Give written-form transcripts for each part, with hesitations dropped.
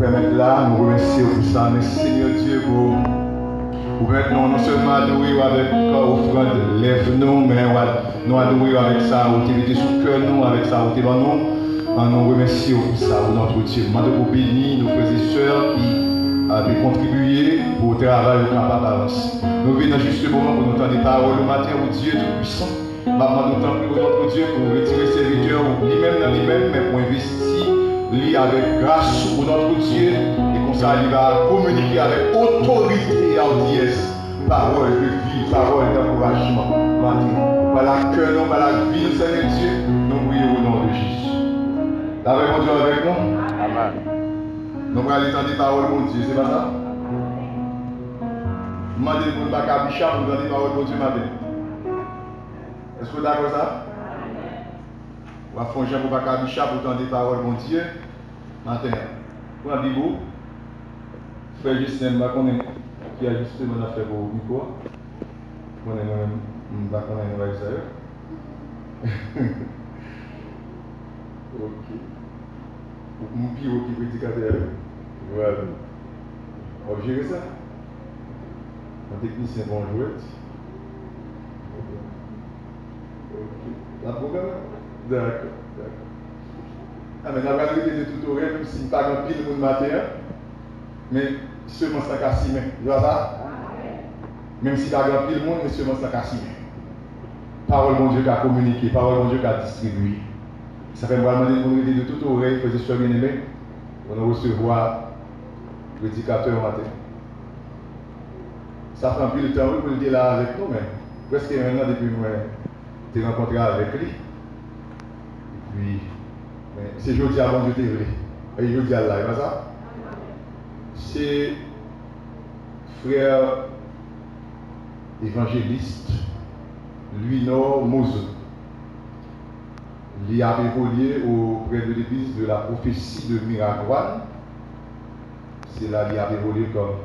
permettre là, nous remercions pour ça. Merci Seigneur Dieu pour maintenant non seulement adorer avec offrande, lève-nous, mais nous adorer avec ça, au télété sous cœur nous, avec ça, au télété nous remercions pour ça, pour notre Dieu. Nous pour bénir nos frères et sœurs qui avaient contribué pour le travail au capable d'avance. Nous venons juste le moment pour nous entendre des paroles au matin au Dieu Tout-Puissant. Maman nous tend pour notre Dieu pour retirer serviteur lui-même dans lui-même, mais pour investir lui avec grâce pour notre Dieu et comme ça il va communiquer avec autorité et audience, parole de vie, parole d'encouragement. Par la cœur, non, par la vie, Seigneur Dieu, nous prions au nom de Jésus. T'avez mon Dieu avec nous? Amen. Nous allons aller entendre des paroles, mon Dieu, c'est pas ça? Demandez pour ne pas qu'à Bichat pour entendre des paroles, mon Dieu, matin. Est-ce que vous êtes d'accord ça? On va faire un pour ne pas qu'à Bichat pour entendre des paroles, mon Dieu, matin. Pour un bibou, frère Justin, qui a justement fait pour le micro. On est même, pas qu'on est avec ça. Ok. Mon pire qui peut dire que voilà. On va gérer ça. Un technicien bon jouet. Ok. La programme? D'accord. Ah, mais on va arrêter de tutoriel, même si pas grand pile le matin. Mais seulement ça casse main. Tu vois ça? Même si pas grand pile le monde, mais seulement ça casse main. Parole mon Dieu qui a communiqué, parole mon Dieu qui a distribué. Ça fait vraiment des monde de toute oreille, que je sois bien aimé, pour nous recevoir le prédicateur matin. Ça fait un peu de temps pour le dire là avec nous, mais presque un an depuis que je rencontré avec lui. Et puis, c'est jeudi avant Dieu t'ai vrai. Et jeudi à là, c'est ça? C'est frère évangéliste Luino Mozo. Il a évolué auprès de l'église de la prophétie de Miragoine. C'est là qu'il a évolué comme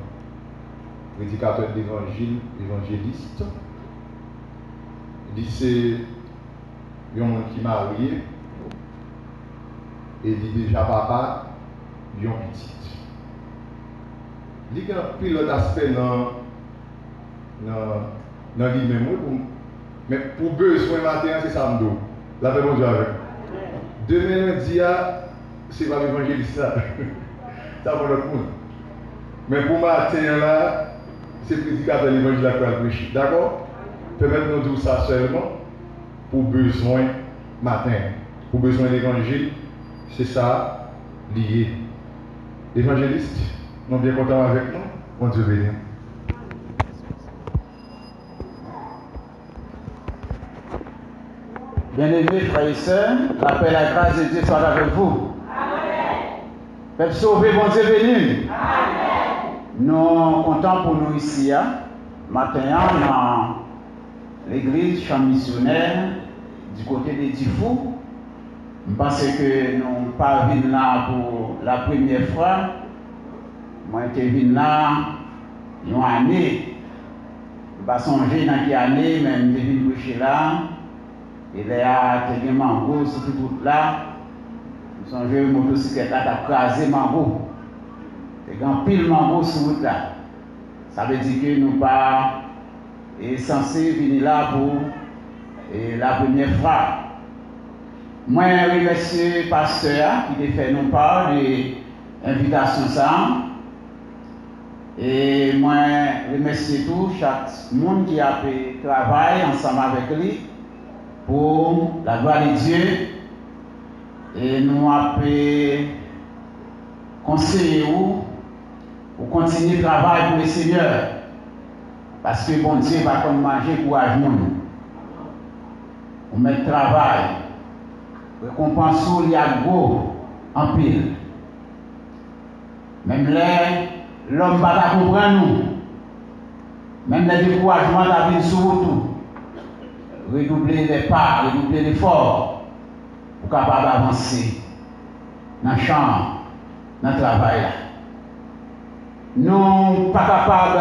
prédicateur d'évangile, évangéliste. Il c'est un homme qui est marié et il est déjà papa, il est petit. Il y a un pilote aspect dans lui-même, mais pour besoin matin, c'est ça me dit. La paix, bon Dieu avec. Demain, lundi, c'est pas l'évangéliste ça. Ça pour l'autre monde. Mais pour matin, là, c'est le prédicateur de l'évangile qui va prêcher. D'accord? Permettez-nous de dire ça seulement pour besoin matin. Pour besoin d'évangile, c'est ça lié. Évangéliste, nous sommes bien contents avec nous. Bon Dieu béni. Bien-aimés frères et sœurs, la paix et la grâce de Dieu soient avec vous. Amen. Peuple sauvé, bon Dieu béni. Amen. Nous sommes contents pour nous ici, matin, dans l'église champ missionnaire du côté des Tifou. Je pense que nous ne pas venus là pour la première fois. Moi, je suis venu là une année. Je ne vais pas songer dans quelle année, mais je suis venu prêcher là. Il y a des mangots sur toute route là. Nous sommes une motocyclette là, qui a crasé mango. Il y a un pile mango sur route là. Ça veut dire que nous ne sommes pas censés venir là pour la première fois. Moi, je remercie le pasteur qui a fait nous part de l'invitation ça. Et moi, je remercie tout, chaque monde qui a fait travail ensemble avec lui pour la gloire de Dieu. Et nous avons conseillé pour continuer le travail pour le Seigneur. Parce que bon Dieu va comme manger pour nous. On met le travail. Récompense il y a gros en pile. Même l'homme ne va pas comprendre nous. Même les découragements la vie sur tout. Redoubler les pas, redoubler l'effort pour capable d'avancer dans le champ, dans le travail. Nous ne sommes pas capables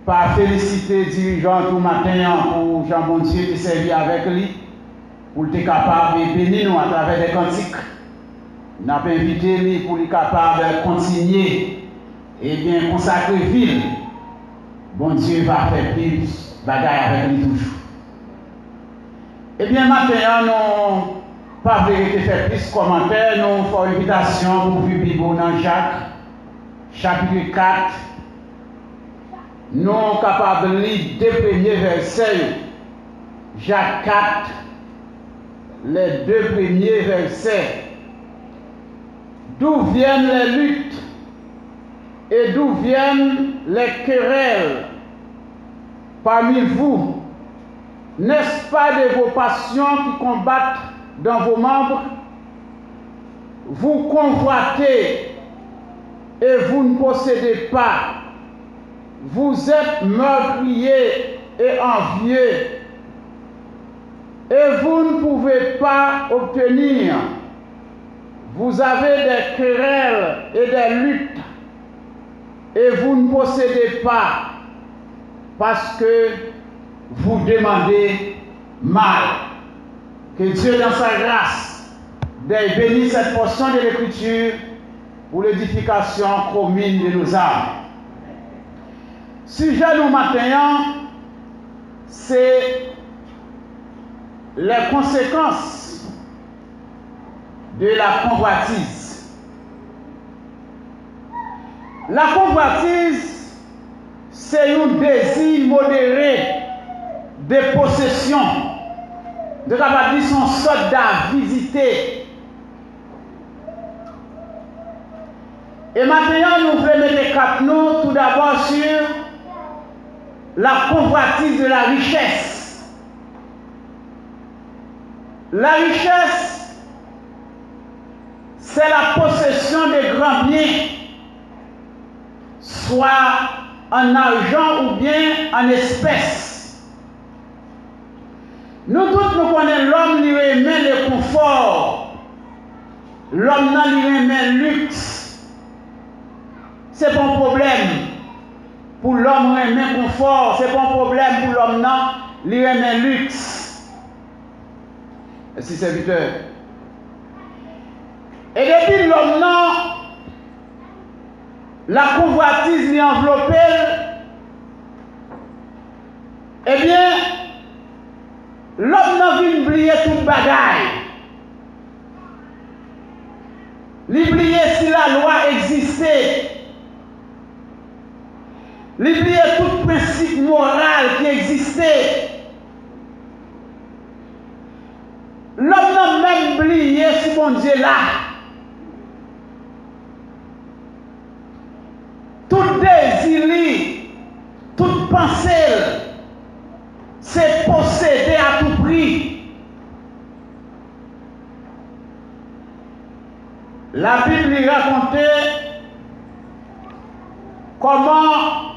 de féliciter les dirigeants tout matin pour Jean Bondier qui servit avec lui, pour être capable de bénir nous à travers des cantiques. Nous avons invité lui pour lui capable de continuer et bien consacrer ville. Bon Dieu va faire plus de bagaille avec lui toujours. Eh bien, maintenant, nous pas vérité faire plus de commentaires, nous faisons une invitation pour vivre Bible dans Jacques, chapitre 4. Nous sommes capables de lire deux premiers versets. Jacques 4, les deux premiers versets. D'où viennent les luttes et d'où viennent les querelles parmi vous? N'est-ce pas de vos passions qui combattent dans vos membres? Vous convoitez et vous ne possédez pas. Vous êtes meurtriers et envieux et vous ne pouvez pas obtenir. Vous avez des querelles et des luttes et vous ne possédez pas parce que vous demandez mal. Que Dieu dans sa grâce bénisse cette portion de l'Écriture pour l'édification commune de nos âmes. Sujet nous matin, c'est les conséquences de la convoitise. La convoitise, c'est un désir modéré de possession, de capable dire son soldat visiter. Et maintenant, nous voulons mettre cap nous tout d'abord sur la convoitise de la richesse. La richesse, c'est la possession de grands biens, soit en argent ou bien en espèces. Nous tous nous connaissons l'homme qui aime le confort, l'homme qui aime le luxe. C'est pas un problème pour l'homme qui aime le confort, c'est pas un problème pour l'homme qui aime le luxe. Merci serviteur. Et depuis l'homme, la convoitise l'y enveloppée, eh bien, l'homme n'a vu oublier toute bagaille. L'oublier si la loi existait. L'oublier tout principe moral qui existait. L'homme n'a même oublié si bon Dieu là. Tout désir, toute pensée, c'est posséder à tout prix. La Bible racontait comment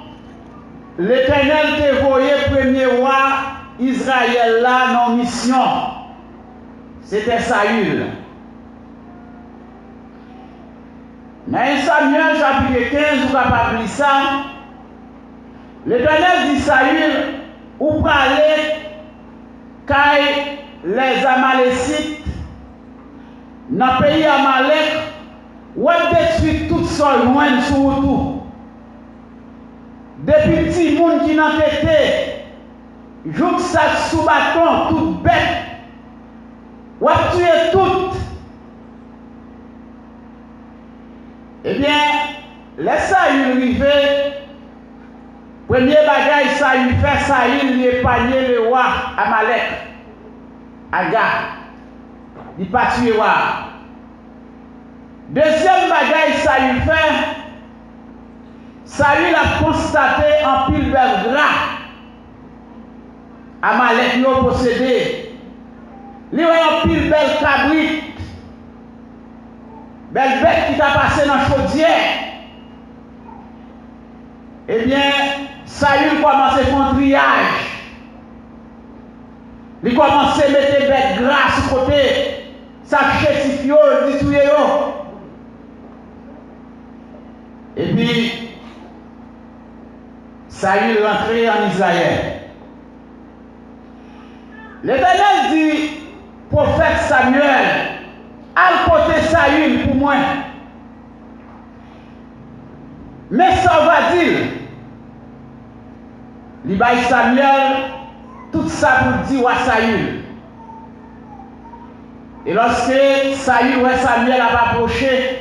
l'Éternel te voyait premier roi Israël là dans mission. C'était Saül. Dans 1 Samuel chapitre 15, vous capable lire ça. L'Éternel dit Saül, ou parler car les Amalécites dans le pays Amalek, ou détruit tout sol loin sur tout. Depuis petit monde qui n'a été, joue ça sous bâton, toute bête, ou tuer tout. Eh bien, les Saül arrivé, premier bagage Saül fait, Saül lui épargné le roi Amalek, Agar. Il pas tué le roi. Deuxième bagage Saül fait, Saül a constaté en pile bel gras. Amalek lui a possédé. Il a en pile bel cabrit. Belle bête qui t'a passé dans la chaudière. Eh bien, Saül commence à faire un triage. Il commence à mettre des bêtes grasses sur le côté. Ça chétifie, il dit tout. Et puis, Saül rentré en Israël. L'Éternel dit, prophète Samuel, à côté demandé Saül pour moi. Mais ça va dire, il baille Samuel, tout ça pour dire à Saül. Et lorsque Samuel a approché,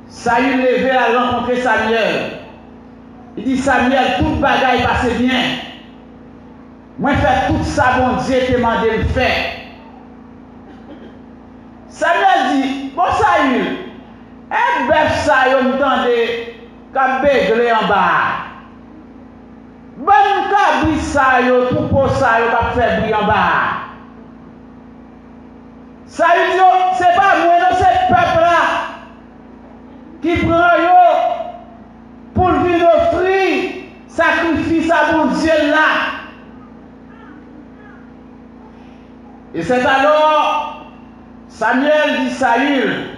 Saül levé à rencontrer Samuel. Il dit Samuel, toute bagaille passe bien. Moi, fais tout ça, bon Dieu, te demandé de faire. Samuel dit, bon Saül, un bœuf ça, yo m'tende, qu'a béglé en bas. Bon cabri ça, yo, tout pour ça, yo, qu'a fait briller en bas. Saül dit, c'est pas moi, non, c'est le peuple là, qui prend yo, pour venir offrir, sacrifice à mon Dieu là. Et c'est alors, Samuel dit Saül,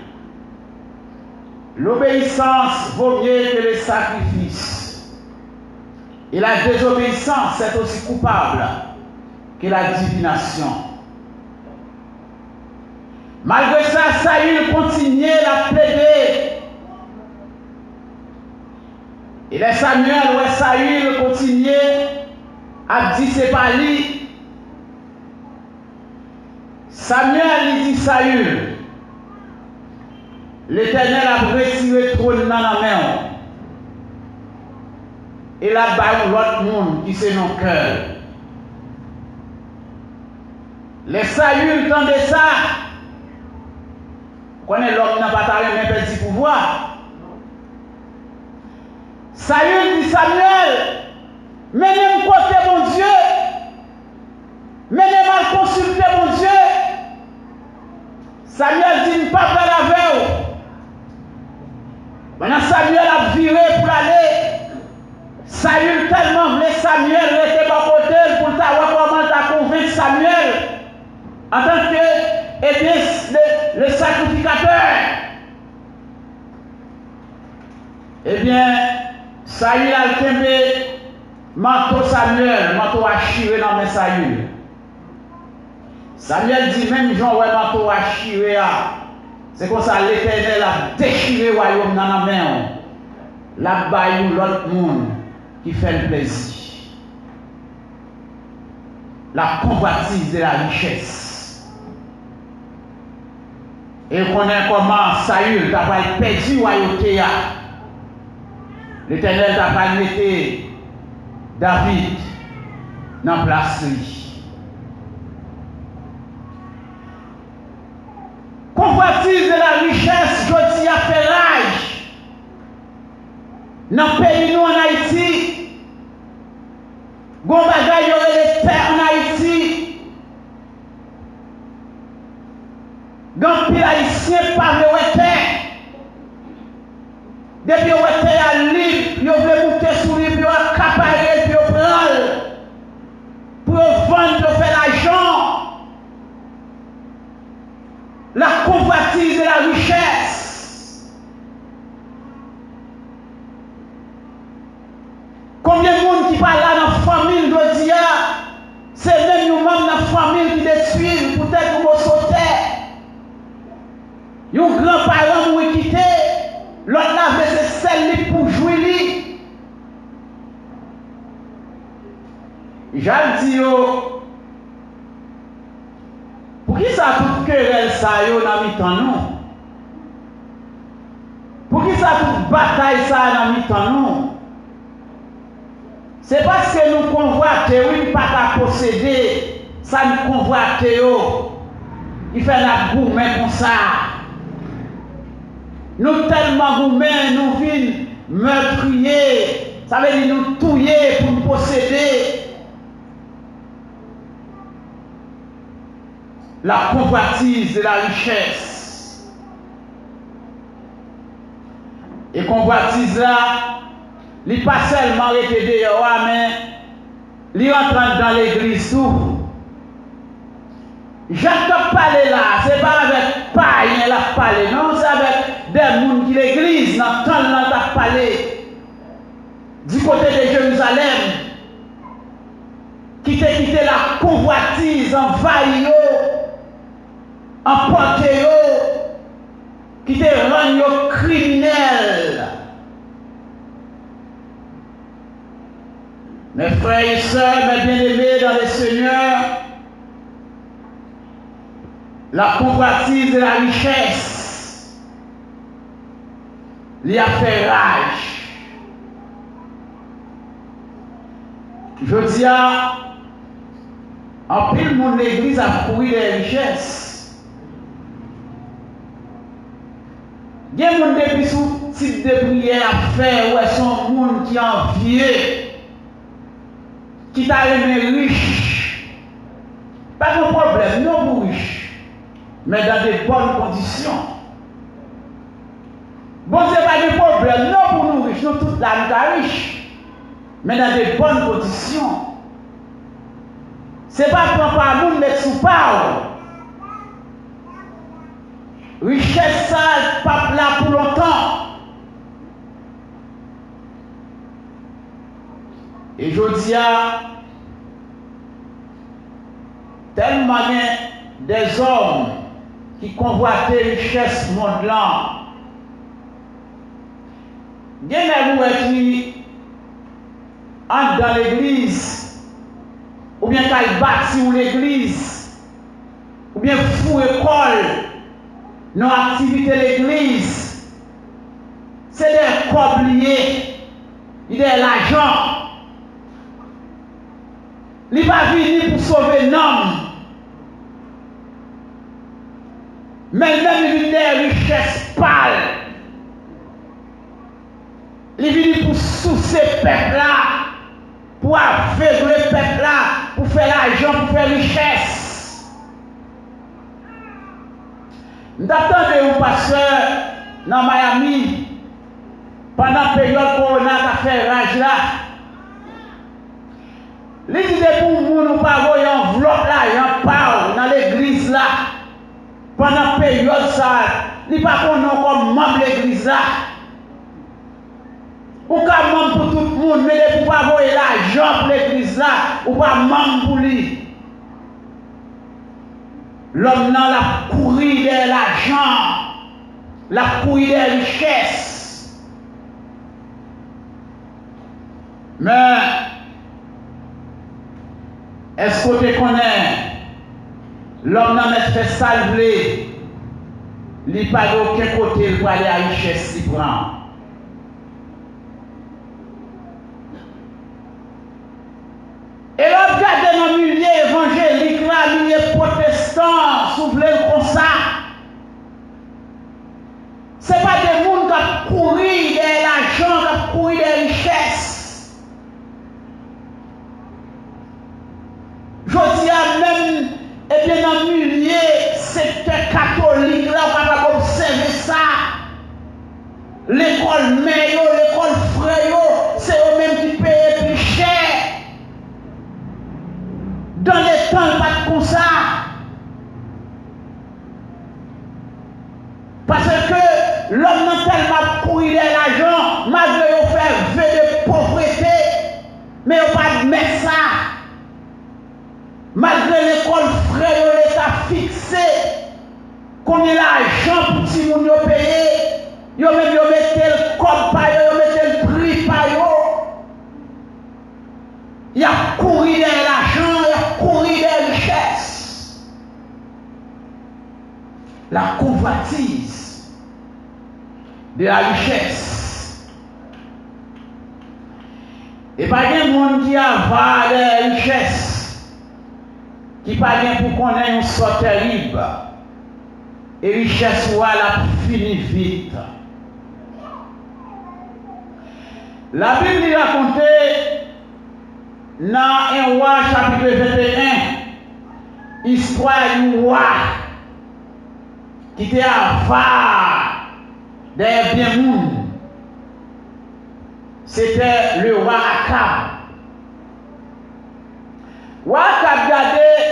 l'obéissance vaut mieux que le sacrifice. Et la désobéissance est aussi coupable que la divination. Malgré ça, Saül continuait à plaider. Et les Samuel, ouais, Saül continuait à dire c'est pas lui. Samuel il dit Saül, l'Éternel a retiré le trône dans la main. Et là-bas, l'autre monde qui c'est nos cœurs. Les Saül tendaient ça. Connaît l'homme n'a pas taré même petit pouvoir. Saül dit Samuel, menez-moi côté mon Dieu. Menez-moi consulter mon Dieu. Samuel dit, pas faire la veille. Maintenant, Samuel a viré pour aller. Saül tellement voulait Samuel rester par côté pour savoir comment t'as convaincu Samuel en tant que eh bien, le sacrificateur. Eh bien, Saül a tombé manteau Samuel, manteau a chiré dans mes Saül. Samuel dit même Jean ouais manteau a chiré. C'est comme ça l'Éternel a déchiré le royaume dans la main. Là-bas, il y a l'autre monde qui fait le plaisir. La convoitise de la richesse. Et on connaît comment Saül t'a pas perdu la royauté. L'Éternel t'a pas mis David dans la place. Convoitise de la richesse, je dis à faire rage. Dans le pays nous en Haïti, gon bagay y aurait les terres en Haïti. Dans les haïtiens parlent de terre. Depuis que terre à libre, ils veulent monter sur lui, ils veulent accaparer, puis ils prennent pour vendre, pour faire l'argent. La convoitise de la richesse. Combien de monde qui parle là dans la famille de Dieu, c'est même nous-mêmes dans la famille qui détruisent, peut-être pour nous sauter. Un grand-parent nous quitté, l'autre là, c'est celle pour jouer. J'ai dit, pour qui ça toute querelle ça yo dans mi-temps nous? Pour qui ça toute bataille ça dans mi-temps nous? C'est parce que nous convoitons, oui, pas qu'à posséder, ça nous convoite yo. Il fait la gourmet comme ça. Nous tellement gourmet, nous venons meurtrier, ça veut dire nous touiller pour nous posséder. La convoitise de la richesse. Et convoitise là, il n'est pas seulement répété, mais il rentre dans l'église tout. J'entends parler là, ce n'est pas avec païen la parler, non, c'est avec des gens qui l'église, dans le temps là, parler. Du côté de Jérusalem, qui t'a quitté la convoitise, envahi, emporté, qui te rend criminel. Mes frères et sœurs, mes bien-aimés dans le Seigneur, la convoitise de la richesse lui a fait rage. Je dis en pile mon église a couru des richesses. Il y a mon depuis sous type de prière à faire où est son monde qui est envieux, qui t'a aimé riche. Pas de problème, non pour riche, mais dans de bonnes conditions. Bon, c'est pas de problème, non pour nous riches, nous toute la nous riches, mais dans de bonnes conditions. C'est pas pour pas monde mettre sous parole. Richesse ça, pas là pour longtemps. Et je dis tellement des hommes qui convoitent les richesses monde-là. Il y a qui entrent dans l'église, ou bien qu'elle bâtit l'église, ou bien fou école, non activité l'église. C'est des cobliers, il est l'argent. Il va venir pour sauver l'homme. Mais même il vient des richesses pâles. Il vient pour soucier le peuple-là, pour aveugler le peuple-là, pour faire l'argent, pour faire richesse. Nous attendons un pasteur dans Miami pendant la période corona qui a fait rage là. L'idée pour nous, nous pas avoir une enveloppe là, un pao dans l'église là. Pendant la période ça, il pas qu'on comme membre de l'église là. Ou pas membre pour tout le monde, mais pour pas avoir l'argent pour l'église là, ou pas membre pour lui. L'homme n'a la courir de l'argent, la courir des richesses. Mais est-ce que tu connais l'homme n'a pas fait salver, il n'y a pas d'aucun côté pour aller à la richesse qui prend. Et là, regardez dans le milieu évangélique, là, le milieu protestant, soufflez comme ça. Ce n'est pas des gens qui courent de l'argent, qui courent des richesses. Je dis à même, et bien dans le milieu secteur catholique, là, on va observer ça. L'école meilleure, l'école frère, c'est eux-mêmes qui payent plus cher. Dans les temps, pas comme ça. Parce que l'homme n'a tellement couru de l'argent, malgré qu'il fait vœu de pauvreté, mais il n'a pas de mettre ça. Malgré l'école frère, l'État fixé, combien d'argent pour si vous nous payez, vous mettez le code par vous mettez le prix par vous. Il y a couru de l'argent, il y a couru des richesses. La convoitise de la richesse. Et pas de monde qui a des richesses, qui pas bien pour qu'on ait une sorte terrible. Et richesse ou la fini vite. La Bible racontait dans un roi chapitre 21, histoire du roi qui était avare des biens monde. C'était le roi Akab. Roi Akab regardait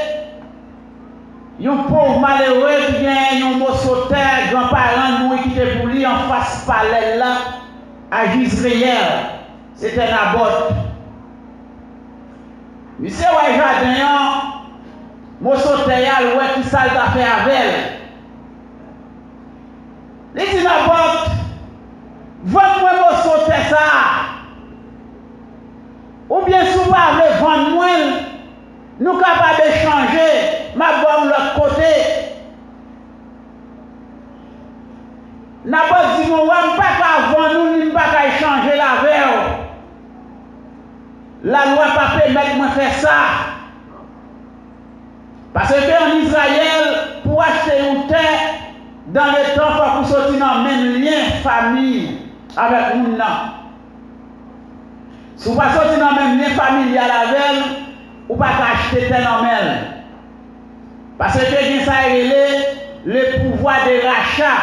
un pauvre malheureux qui vient un morceau de terre, grand-parent nous qui était pour lui en face palais là à Jisraël. C'était Naboth. Monsieur ouais jardin, morceau de terre, ouais qui ça t'a fait avec elle. Il dit Nabot, vends-moi mon sauter ça. Ou bien si vous parlez vendre-moi, nous sommes capables d'échanger, ma bonne de l'autre côté. Nabot dit, moi, je ne peux pas vendre, nous ne pouvons pas échanger la verre. La loi ne peut pas permettre de faire ça. Parce qu'en Israël, pour acheter une terre, dans le temps, il faut sortir dans le même lien famille avec nous. Si vous ne sortir dans le même lien familial avec elle, vous ne pouvez pas acheter terre dans elle. Parce que ça est le pouvoir de rachat.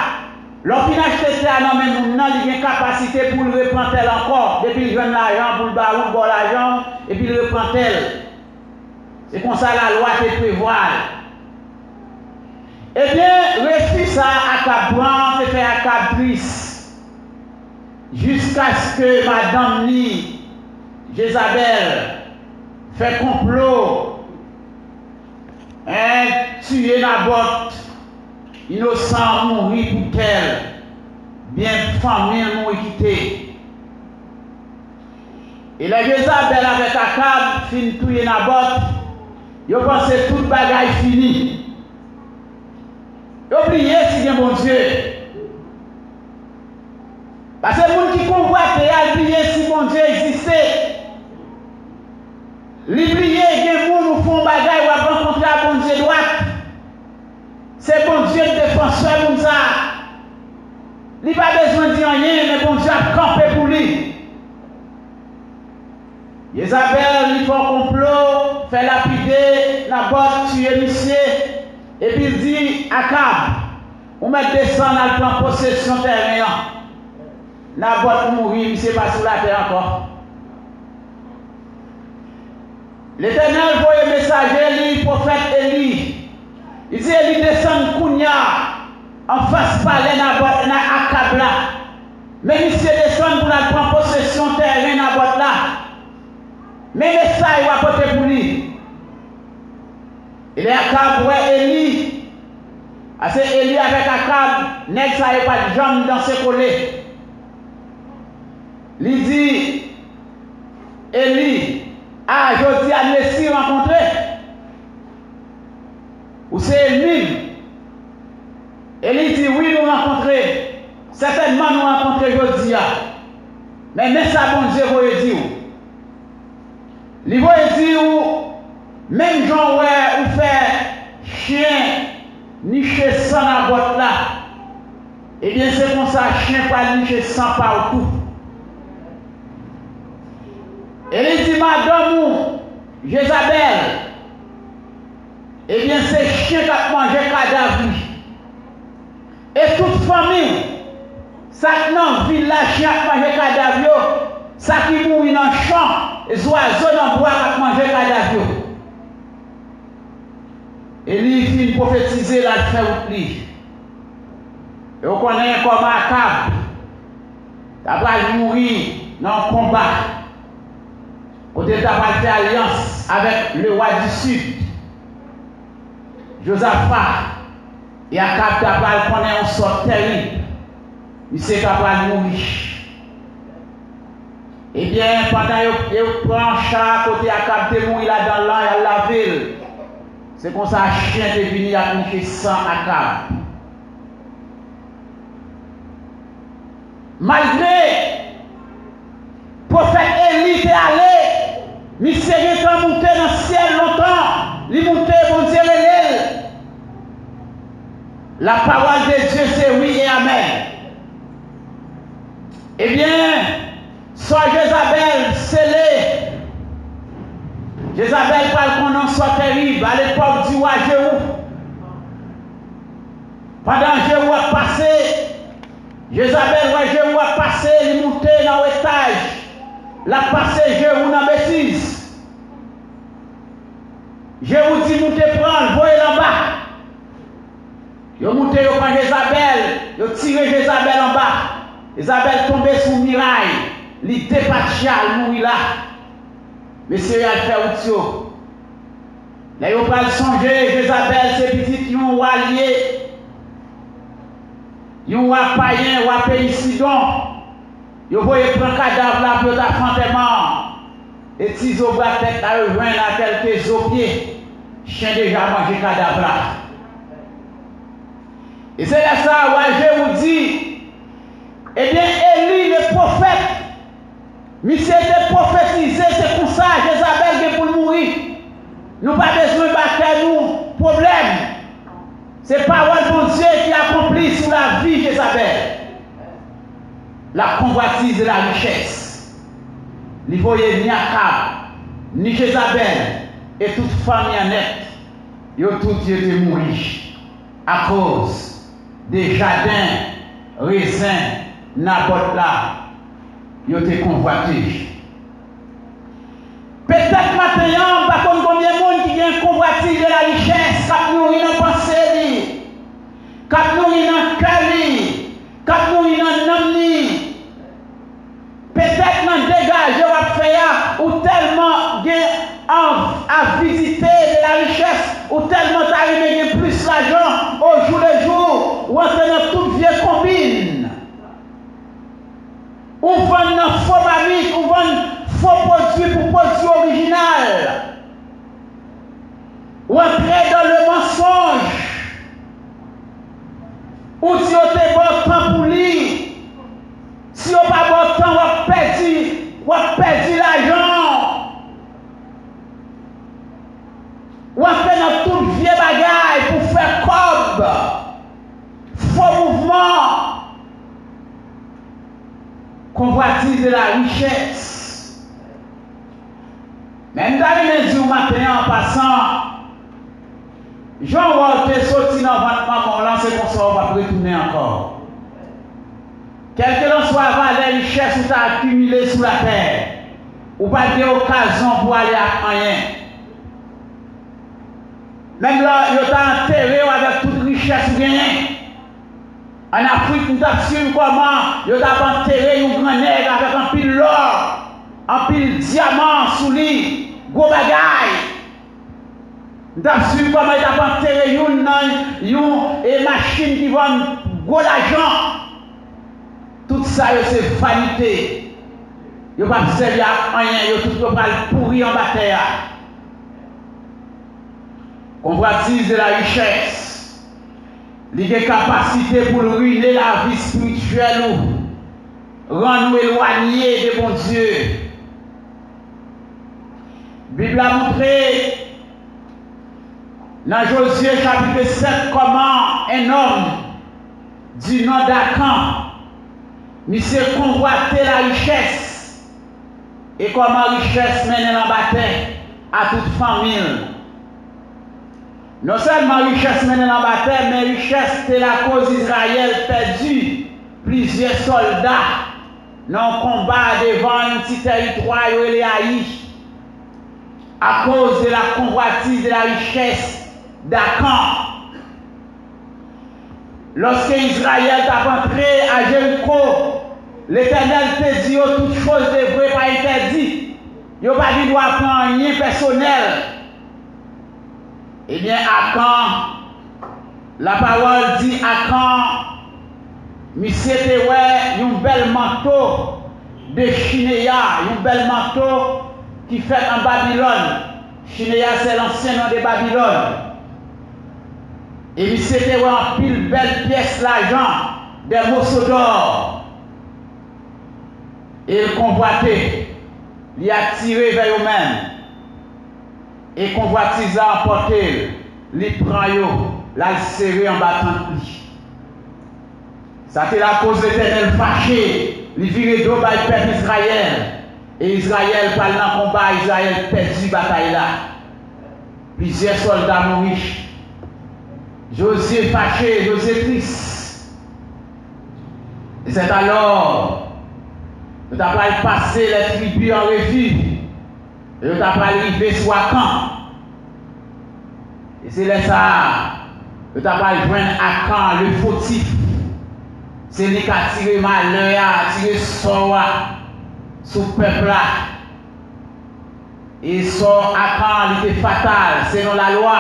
Lorsqu'il achète terre dans le même monde, il a une capacité pour le reprendre elle encore. Depuis il donne l'argent pour le baron, pour l'argent, et puis il reprend elle. C'est comme ça la loi te prévoit. Eh bien, refus ça à Cabran, te fait à Caprice. Jusqu'à ce que Madame Ni, Jézabel, fait complot, tuer Nabot, innocent mourir pour qu'elle, bien famille mourir quitter. Et la Jézabel avec Akab, fin tuer Nabot, ils pensent que tout le bagage fini. Ils oubliez si c'est bon Dieu. Parce que les gens qui convoitent, ils oublient si bon Dieu existait. Ils oublient que les gens qui font bagage ou rencontrer bon Dieu droite. C'est bon Dieu le défenseur comme ça. Il n'a pas besoin de dire rien, mais bon Dieu a campé pour lui. Isabelle, il fait un complot, fait lapider, la botte, tuer monsieur, et puis il dit Akab, on met descendre, elle prend possession terrain. La botte mourit, monsieur pas sur la terre encore. L'Éternel voit le messager, le prophète Élie. Il dit Élie descend Kounia, en face palais la botte, na Akab là. Mais monsieur descend pour la prendre possession terrain, la botte là. Mais ça, il va porter pour lui. Il est Akab, ouais, Élie. C'est Élie avec Akab, n'est-ce pas, il pas de jambes dans ses collets. Il dit, Élie, ah, je dis à Messie rencontré. Ou c'est Élie. Élie dit, oui, nous rencontrer. Certainement, nous rencontrer, je dis. Mais ça, bon Dieu, vous dire. Il va dire, même gens ouais, ou fait chien, nicher sans la boîte là. Eh bien, c'est comme ça, chien pas nicher sans partout. Et il dit, madame, Jézabel, eh bien, c'est chien qui a mangé cadavre. Et toute famille, ça non, village, chien qui a mangé cadavre. Ça qui mourit dans le champ, les oiseaux dans le bois qui mangent le cadavre. Et lui, il finit prophétiser la fin ou lui. Et on connaît comme Akab. Il mourir dans le combat. Côté il a fait alliance avec le roi du sud. Josaphat. Et Akab connaît un sort terrible. Il s'est capable de mourir. Eh bien, pendant qu'il prend chat, côté Akab de mourir là dans l'an, il a la ville. C'est comme ça, chien est venu à nicher sans Akab. Malgré le prophète Élie est allé, il s'est monté dans le ciel longtemps, il est monté, bon Dieu, la parole de Dieu, c'est oui et amen. Eh bien, soit Jézabel scellé. Jézabel parle qu'on en soit terrible à l'époque du roi Jéhu. Pendant que Jéhu a passé, Jézabel, roi Jéhu a passé, il est monté dans l'étage. La passé Jéhu dans la bêtise. Jéhu dit monter prendre, voyez là bas. Il a monté, il a pris Jézabel, il a tiré Jézabel en bas. Jézabel tombée sous le mirail. Il dépasse il mourit là. Monsieur, il a fait outio. Là, il va songer, Jézabel, ses petits qui ont allié. Yon wap païen, wap pays Sidon. Yon voye prendre cadavre là pour ta fantaiement. Et si vous avez tête à rejoindre à quelques pieds, chien déjà mangé cadavre là. Et c'est là ça, je vous dis, eh bien, Élie le prophète, monsieur était prophétisé, c'est pour ça, Jézabel est pour mourir. Nous pas besoin de battre nous, problème. C'est parole de Dieu qui accomplit sur la vie de Jézabel. La convoitise de la richesse. Ni voyez ni Akab, ni Jézabel, et toute famille en net, ils ont tous été mourir à cause des jardins, raisins, Naboth là, ils ont été convoités. Peut-être maintenant, par contre, combien de monde qui vient convoiter de la richesse, qui nourrit dans la pensée, qui nourrit dans le cœur, qui nourrit dans l'âme. Peut-être dans le dégage, je vais faire, ou tellement à visiter de la richesse, ou tellement t'arrives à plus l'argent au jour le jour, ou entrer dans toute vieille combine. Ou vendre dans faux barriques, ou vendre faux produits pour produits original. Ou entrer dans le mensonge. Ou si on te bon temps pour lui. Si on pas bon temps, on va perdre l'argent. Ou entrer dans toute vieille bagaille pour faire cob. Faux mouvement. Convoitise de la richesse. Même dans les jours matin en passant, Jean Walter sorti dans votre maman, lancé comme ça, on va retourner encore. Quel que l'on soit, la richesse ou t'as accumulé sous la terre, ou pas d'occasion pour aller à rien. Même là, il t'a enterré avec toute richesse gagnée. En Afrique, nous avons su comment nous avons enterré un grand nègre avec un pile d'or, un pile de diamant sous lui, gros bagaille. Nous avons su comment nous avons enterré une machine qui vend gros d'argent. Tout ça, c'est vanité. Ils ne pas servir à rien, ils ne pas pourrir en bataille. Convoitise de la richesse. Il a capacité pour ruiner la vie spirituelle ou rendre nous éloignés de mon Dieu. La Bible a montré dans Josué chapitre 7 comment un homme du nom d'Akan s'est convoité la richesse et comment la richesse mène la bataille à toute famille. Non seulement la richesse menée dans la bataille, mais la richesse de la cause d'Israël perdu plusieurs soldats dans le combat devant un petit territoire où il est haï à cause de la convoitise de la richesse d'Akan. Lorsque Israël est entré à Jéricho, l'Éternel te dit que toute chose devrait pas interdite. Il n'y a pas dit doit prendre rien personnel. Eh bien, Akan, la parole dit Akan, monsieur te ouais, un bel manteau de Chinéa, un bel manteau qui fait en Babylone. Chinéa, c'est l'ancien nom de Babylone. Et monsieur te ouais en pile belle pièce l'argent, des morceaux d'or. Et il convoitait, il a tiré vers eux-mêmes. Et convoitise à emporter, les prend yo, la serré en battant lui. Ça c'est la cause de l'Éternel fâché, il viré d'eau par le peuple Israël. Et Israël parle dans le combat, Israël perdu la bataille là. Plusieurs soldats mourent. Josué fâché, Josué triste. Et c'est alors que tu as passé les tribus en revue. Et tu as arrivé sur Akan. Et c'est là ça. Tu as joindre Akan, le fautif. C'est lui qui a tiré malheur, a tiré sort sur le peuple là. Et sort Akan, il était fatal, selon la loi.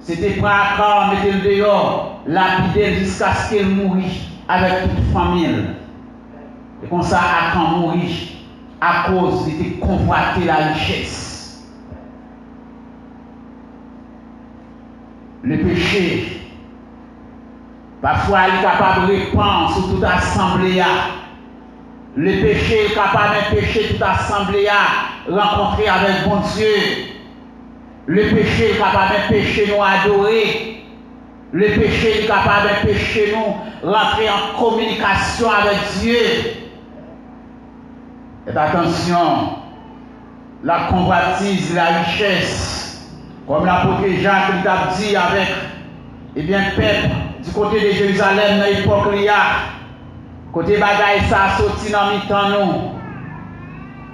C'était prendre un corps, mettre le dehors, lapider jusqu'à ce qu'il mourisse avec toute famille. Et comme ça, à quand mourir, à cause de convoiter la richesse. Le péché, parfois, il est capable de répandre sur toute assemblée. Le péché est capable d'empêcher toute assemblée à rencontrer avec bon Dieu. Le péché est capable d'empêcher nous adorer. Le péché est capable d'empêcher nous rentrer en communication avec Dieu. Et attention, la convoitise, la richesse, comme l'apôtre Jacques l'a dit avec, eh bien, peuple du côté de Jérusalem dans l'époque là, côté bagaille ça sorti dans mi-temps nous,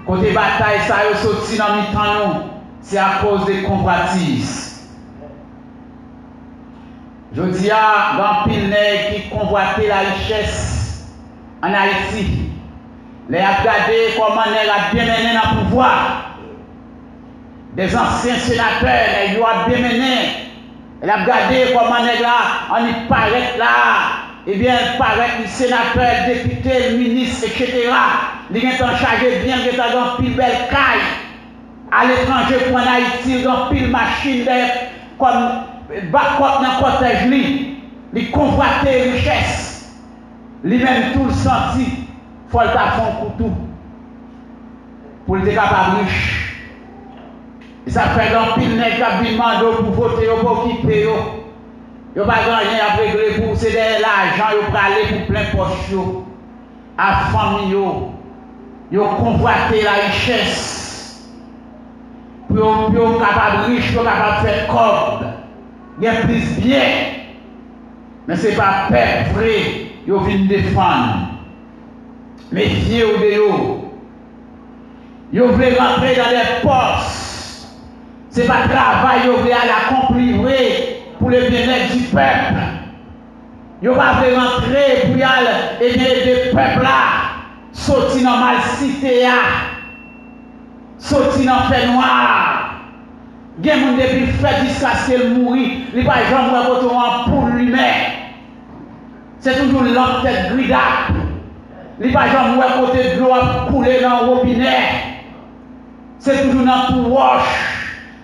côté bataille ça sorti dans mi-temps nous, c'est à cause des convoitises. Je dis à grand pile qui convoitait la richesse en Haïti. Les a regardé comment elle a bien mené dans le pouvoir. Des anciens sénateurs, ils ont bien mené. Elle a regardé comment elle a, on y paraît là. Eh bien, paraît les sénateurs, députés, ministres, etc. Ils ont chargé bien que tu as une belle caille. À l'étranger, pour en Haïti, ils ont pile machine comme backup dans le cortège. Ils convoitent les richesses. Ils même tout le senti. Il faut le faire pour tout. Pour être capable de riche. Et ça fait un pile nègre qui demande pour voter, pour occuper. Il n'y a pas rien à régler pour c'est de l'argent, il faut aller pour plein poche. À la famille, il faut convoiter la richesse. Pour être capable de riche, pour être capable de faire comme. Il y a plus bien. Mais ce n'est pas peuple vrai, il vient défendre. Méfiez-vous de vous. Vous voulez rentrer dans les postes. Ce n'est pas travail, vous voulez aller accomplir pour le bien-être du peuple. Vous voulez rentrer pour aller aider le peuple là. Sortir dans la cité, sortir dans le fait noir. Il y a des gens qui fait jusqu'à ce qu'il mourit. Il n'y a pas de gens qui ont pour lui-même. C'est toujours l'homme tête gridable. Il n'y a pas de gens qui ont côté de l'eau à couler dans le robinet. C'est toujours dans le wash.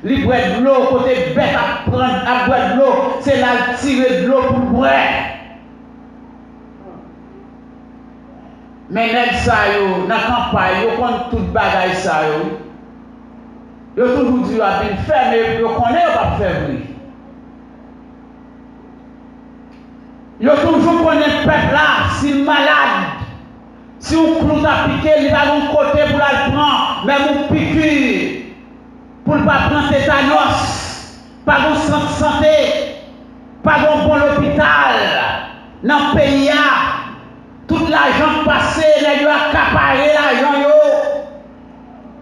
Il boit de l'eau, côté bête à prendre, à boire de l'eau. C'est là tirer de l'eau pour boire. Mais les gens, dans la campagne, ils connaissent tout le bagage. Ils ont toujours dit à bien faire, mais ils connaissent pas faire. Ils ont toujours connu le peuple là, s'il est malade. Si on clou à piquer, il va de côté pour la prendre, même on piqûre. Pour ne pas prendre tétanos, pas de santé, pas de bon hôpital. Dans le pays, tout l'argent passé, les gens accaparé l'argent.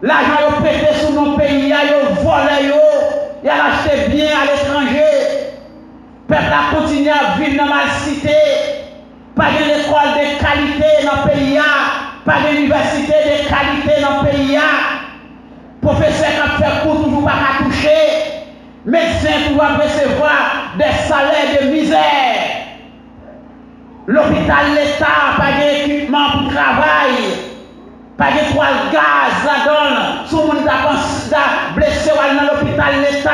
L'argent est pété sur nos pays, ils ont volé, ils ont acheté bien à l'étranger. Le peuple a continué à vivre dans la cité. Pas d'école de qualité dans le pays, pas d'université de qualité dans le pays. Professeur qui fait cours toujours pas à toucher. Médecin toujours recevoir des salaires de misère. L'hôpital l'État, pas d'équipement pour travail. Pas de toile gaz là-dedans. Tout le monde a blessé dans l'hôpital l'État.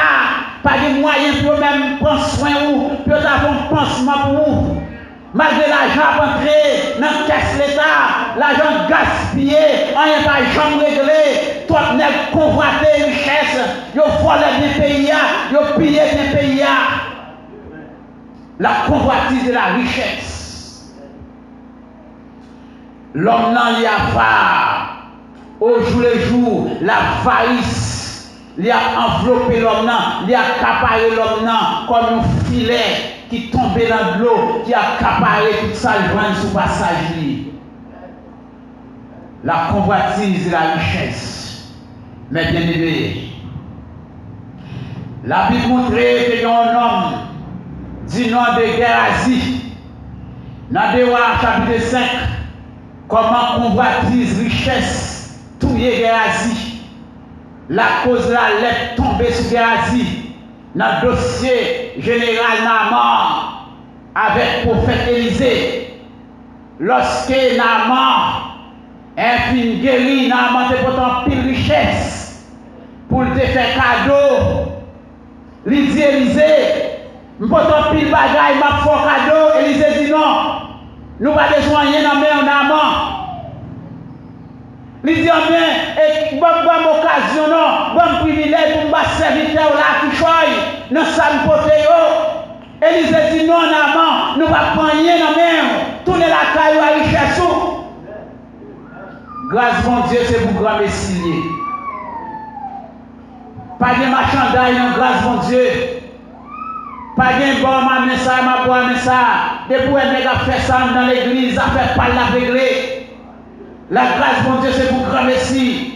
Pas de moyens pour même prendre soin ou pour avoir un pansement pour vous. Malgré l'argent rentré dans la caisse l'État, l'argent gaspillé, on n'a pas jamais réglé. Toi, tu n'as convoité les richesses, tu as volé des pays, tu as pillé des pays. La convoitise de la richesse. L'homme n'a pas avare. Au jour le jour, la varice, il a enveloppé l'homme, il a accaparé l'homme comme un filet qui tombait dans l'eau, qui a accaparé toute sa jointe sous passage. La convoitise de la richesse. Mais bien aimé, la Bible montre que un homme du nom de Géasi, dans Dewa chapitre 5, comment convoitise richesse, tout est Géasi. La cause de la lettre tombée sur Géasi. dans le dossier général Naaman avec le prophète Élisée. Lorsque Naaman est fin guéri, Naaman te pourtant pile richesse pour te faire cadeau. Il dit Élisée, pourtant pile bagaille, m'a fait cadeau. Élisée dit non, nous pas besoin de rien dans le Naaman. Il dit bien, et bonne occasion, non, bon privilège pour me serviteur là qui choisit, nous sommes potés. Élisée dit non, Naaman, nous ne pas prendre rien dans le tourner la caillou à richesse. Grâce mon Dieu, c'est pour grand Messie. Pas de marchandise, non, grâce mon Dieu. Pas de bon, ma ça, ma bois, ça. Depuis que a fait ça dans l'église, a fait pas la réglée. La grâce, mon Dieu, c'est pour grand Messie.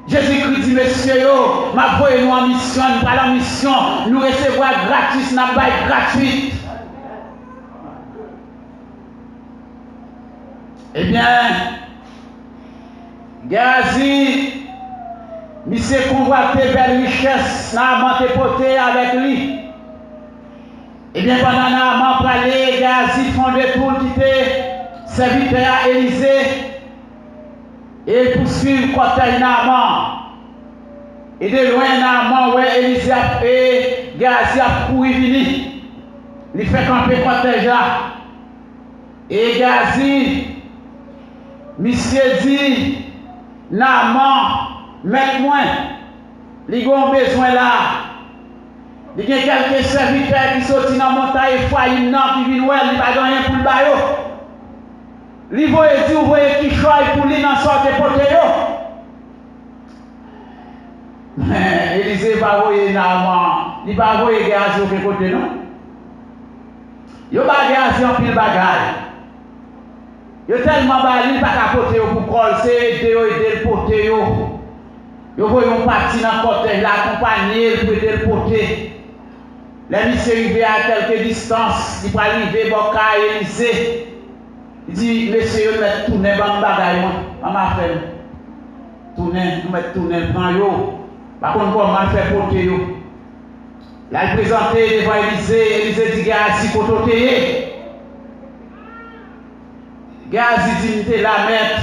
Jésus-Christ dit, messieurs, ma voix nous en mission, pas la mission, nous recevons gratis, n'a pas gratuite. Eh bien, Gazi, monsieur convoité belle richesse, Naaman te porté avec lui. Eh bien, pendant Naaman parlait, Gazi fondé pour quitter serviteur à Élisée. Et poursuivre le cortège Naaman. Et de loin, Naaman, ouais, Élisée et Gazi a couru venir. Il fait camper le cortège là. Et Gazi, monsieur dit, Naaman, mets-moi, il a besoin là. Il y a quelques serviteurs qui sortent dans la montagne et foyer, qui viennent, il n'y a pas rien pour le baillot. Li voye di ou voye qui choisit pour lui dans sorte poté yo. Élisée va voyer Naaman, il va voyer Gazi au côté non. Yo ba Gazi en pile bagaille. Yo tellement bali pas ka poté pour col, c'est aider le poté yo. Yo voye on parti dans côté l'accompagner pour aider le poté. Les monsieur arrivé à quelques distances, il va arriver Boka Élisée. Il dit, messieurs, nous mettons tourner dans le bagaille, ma femme. Tourner, nous mettons tourner dans yo. Par contre, comment faire porter yo? Là, il présentait devant Élisée. Élisée dit, Gazi, pour t'ôter. Gazi dit, t'es la mettre.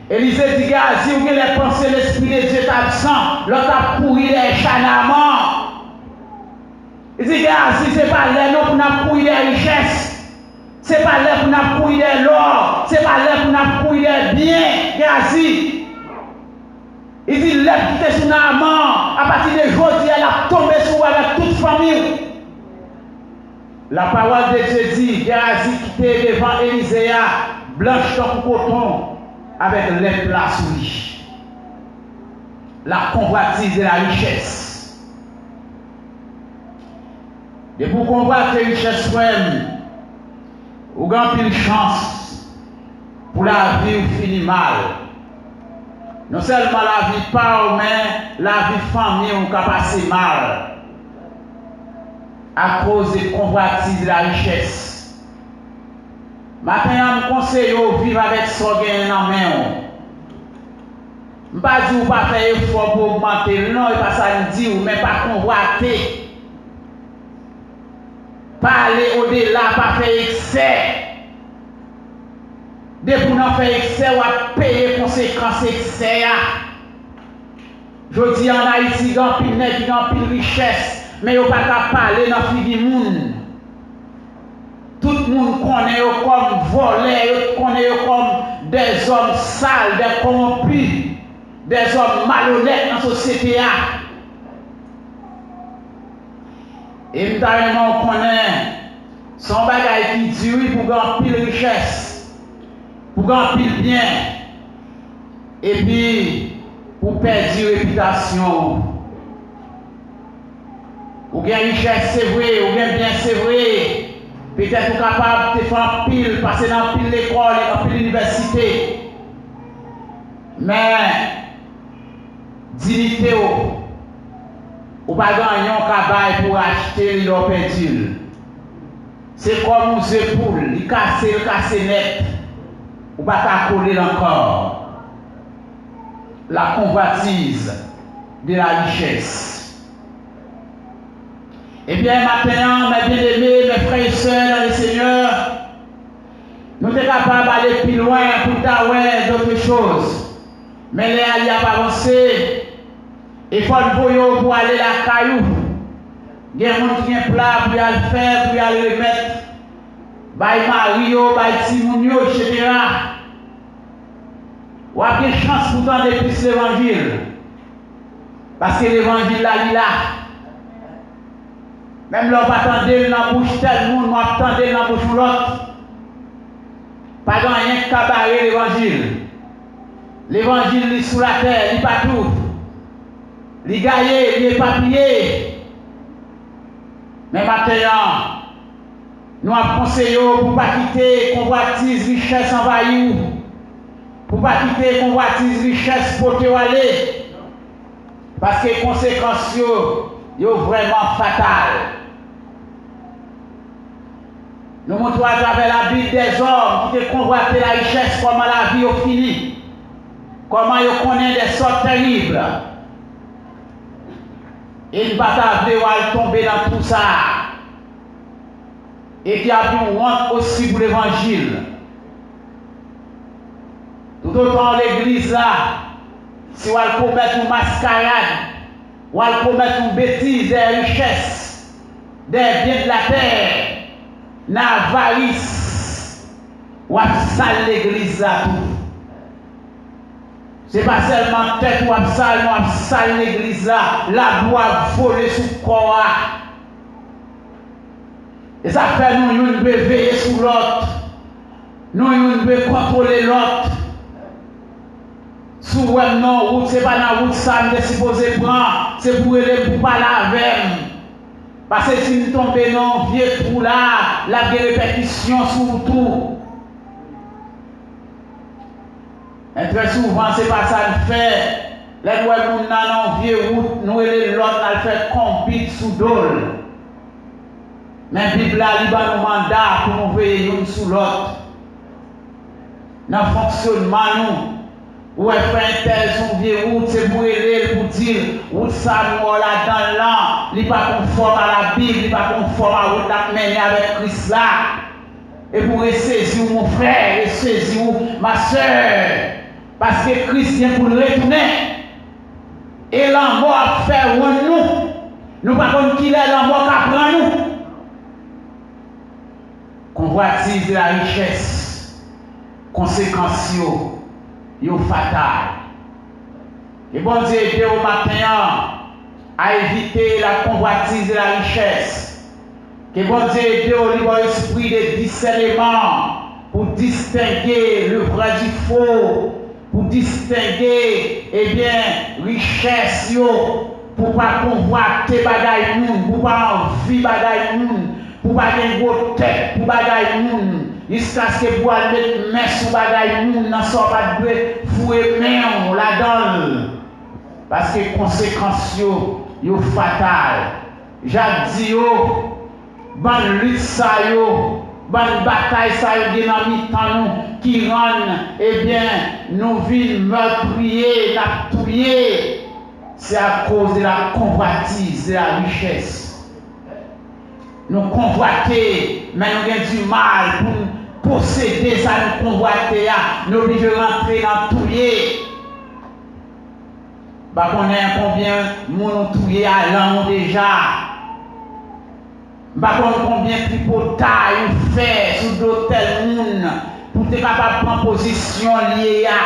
Élisée dit, Gazi, où les pensées, l'esprit de Dieu est absent. L'autre a pourri les chanaments. Il dit, Gazi, c'est pas là, non, pour nous pourri les richesses. Ce n'est pas là pour nous couiller de l'or, ce n'est pas là pour nous couiller de biens, Gazi. Il dit, l'œuf qui était sur Naaman, à partir de aujourd'hui, elle a tombé sur avec toute famille. La parole de Dieu dit, Gazi qui était devant Élisée, blanche comme coton, avec les plats sous lui. La convoitise de la richesse. Et pour convoiter la richesse, ou gagne une chance pour la vie ou finit mal. Non seulement la vie pas, mais la vie famille ou qu'à passer mal. À cause des convoitises de la richesse. Maintenant, je me conseille de vivre avec ce gain dans la main. Je ne dis pas que vous ne pas faire effort pour augmenter. Non, il pas ça me dit, mais pas convoiter. Pas aller au-delà, pas faire excès. Dès que vous n'en faites excès, vous allez payer les conséquences excès. Je dis en Haïti, il y a pile net, il y a pile richesse, mais vous n'avez pas parler dans la vie du monde. Tout le monde connaît comme voleurs, connaît comme des hommes sales, des corrompus, des hommes malhonnêtes dans la société. Et notamment, on connaît son bagage qui dure pour gagner pile richesse, pour gagner pile bien, et puis pour perdre une réputation. Ou bien richesse, c'est vrai, ou bien bien, c'est vrai. Peut-être capable de faire pile, passer dans pile l'école et dans pile l'université. Mais, dignité, ou pas gagner un travail pour acheter l'or perdu. C'est comme une épaule, il casse net. Ou pas qu'à coller encore. La convoitise de la richesse. Eh bien, maintenant, mes bien-aimés, mes frères et sœurs dans le Seigneur, nous sommes capables d'aller plus loin pour t'avoir d'autres choses. Mais les alliés pas avancé. Il faut le voyou pour aller la caillou. Il y a des gens qui ont plat pour aller faire, pour aller remettre. By Mario, by Simonio, etc. Ou a des chances pour tendre plus l'évangile. Parce que l'évangile là, il est là. Même là, on va attendre dans la bouche tel monde, on va attendre dans la bouche de l'autre. Pas dans rien cabaret l'évangile. L'évangile, il est sous la terre, il n'est pas tout. Il est gaillé, il est papillé. Mais maintenant, nous avons conseillé pour ne pas quitter convoitise, richesse envahie. Pour ne pas quitter convoitise, richesse pour te aller. Parce que les conséquences sont vraiment fatales. Nous montrons à travers la Bible des hommes qui ont convoité la richesse, comment la vie est finie. Comment ils connaissent des sortes terribles. Et une bataille va tomber dans tout ça. Et qui a une honte aussi pour l'évangile. Tout autant l'église là, si on va commettre une mascarade, on va commettre une bêtise des richesses, des biens de la terre, l'avarice, on va saler l'église là tout. Ce n'est pas seulement tête ou saler l'église là, la gloire voler sous le corps. Et ça fait nous devons veiller sur l'autre. Nous devons contrôler l'autre. Si vous avez non, route, ce n'est pas dans la route ça, nous sommes supposés prendre, c'est pour aller pour parler avec. Parce que si nous tombons dans le vieux trou là, la répercussion sur tout. Et très souvent, ce n'est pas ça le fait. Les gens qui sont dans la vieille route, nous et l'autre, nous fait compite sous dol. Mais la Bible a un mandat pour nous veiller l'un sur l'autre. Dans le fonctionnement, nous, où est fait tel son vieille route, c'est pour aider, pour dire, route ça, nous, là, dans l'an, il n'est pas conforme à la Bible, il n'est pas conforme à la route menée avec Christ là. Et pour saisir mon frère, et saisir ma soeur, parce que Christ vient pour le retourner. Et la mort fait nous. Nous ne savons pas qui est la mort qui apprend nous. Convoitise de la richesse, conséquences yo fatales. Et bon Dieu aide au matin à éviter la convoitise de la richesse. Que bon Dieu aide au libre esprit de discernement pour distinguer le vrai du faux, pour distinguer, eh bien, richesse pour pas convoiter bagaille moun, pour pas envie bagaille moun. Pour pas gagner gros tête, pour bagaille moun, jusqu'à ce que pour aller mettre main sur bagaille moun, n'en sort pas de fouer main là-dedans. Parce que les conséquences sont fatales. Jacques dit bonne lutte ça bonne bataille ça dans mi-temps qui rend, eh bien, nos villes meurtriers, tuées. C'est à cause de la convoitise, de la richesse. Nous convoiter, mais nous avons du mal pour posséder ça, nous convoiter, nous obligés de rentrer dans tout lié. Bah, on a combien nous touillé à l'an déjà. Bah, combien de tripotailles nous fait sous d'hôtel moun pour être capable de prendre position liée à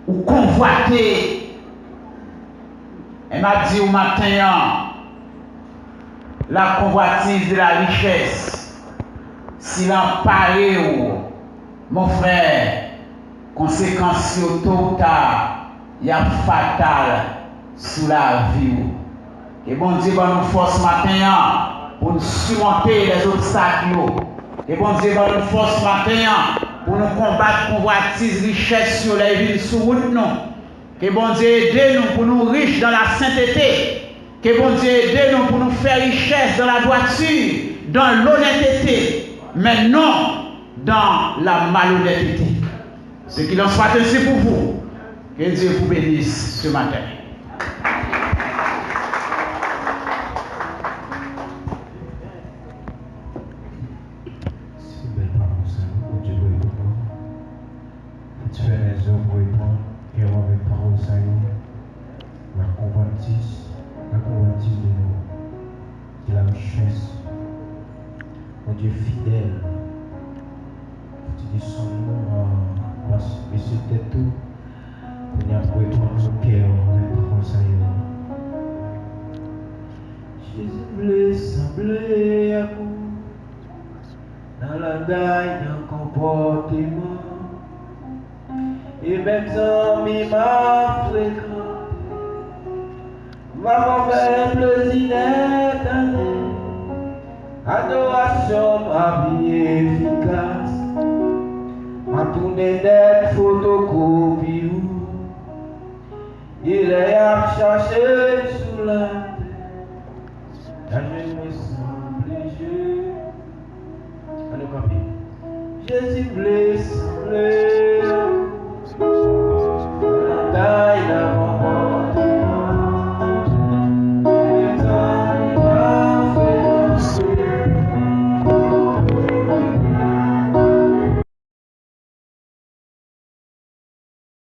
ou convoiter. Elle m'a dit au matin, la convoitise de la richesse, si l'emparé, mon frère, conséquences tôt ou tard, il y a fatal sous la vie. Et bon Dieu va nous force matin pour nous surmonter les obstacles. Et bon Dieu va nous force matin pour nous combattre convoitise richesse sur les villes sous route. Que bon Dieu aide nous pour nous riches dans la sainteté. Que bon Dieu aide nous pour nous faire richesse dans la droiture, dans l'honnêteté, mais non dans la malhonnêteté. Ce qu'il en soit ainsi pour vous. Que Dieu vous bénisse ce matin. ça, la convoitise de nous, de la richesse. Mon Dieu fidèle, tu dis son nom, mais c'était tout. On a trouvé toi mon cœur, comme ça. Jésus voulait sembler à vous, dans la gaille d'un comportement. Et maintenant, il m'a fréquenté, m'a fait plaisir d'éternel. Adoration, ma vie efficace, m'a tourné d'être photocopie. Il est à chercher sous la terre, car je me sens obligé. Allez, copie. Jésus voulait